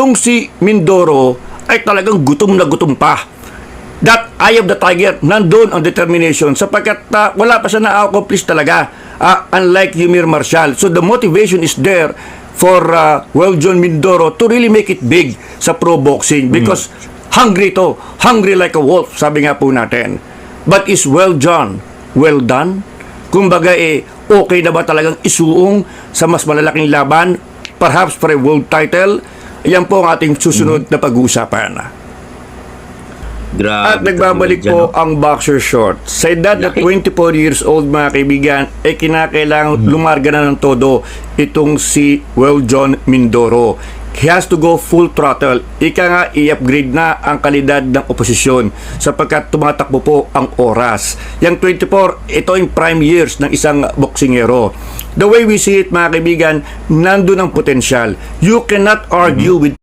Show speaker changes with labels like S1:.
S1: itong si Mindoro ay talagang gutom na gutom pa. That eye of the tiger, nandun ang determination sapagkat wala pa siya na-accomplish talaga, unlike Yumir Marshall. So the motivation is there for John Mindoro to really make it big sa pro boxing because hungry like a wolf, sabi nga po natin. But is John well done? Kumbaga okay na ba talagang isuong sa mas malalaking laban, perhaps for a world title? Yan po ang ating susunod na pag-uusapan.
S2: Grabe.
S1: At nagbabalik po ang boxer short. Sa edad na 24 years old, mga kaibigan, ay kinakailangan lumarga na ng todo itong si John Mindoro. He has to go full throttle. Ika nga, i-upgrade na ang kalidad ng oposisyon sapagkat tumatakbo po ang oras. Yang 24, ito yung prime years ng isang boksingero. The way we see it, mga kaibigan, nandun ang potensyal. You cannot argue with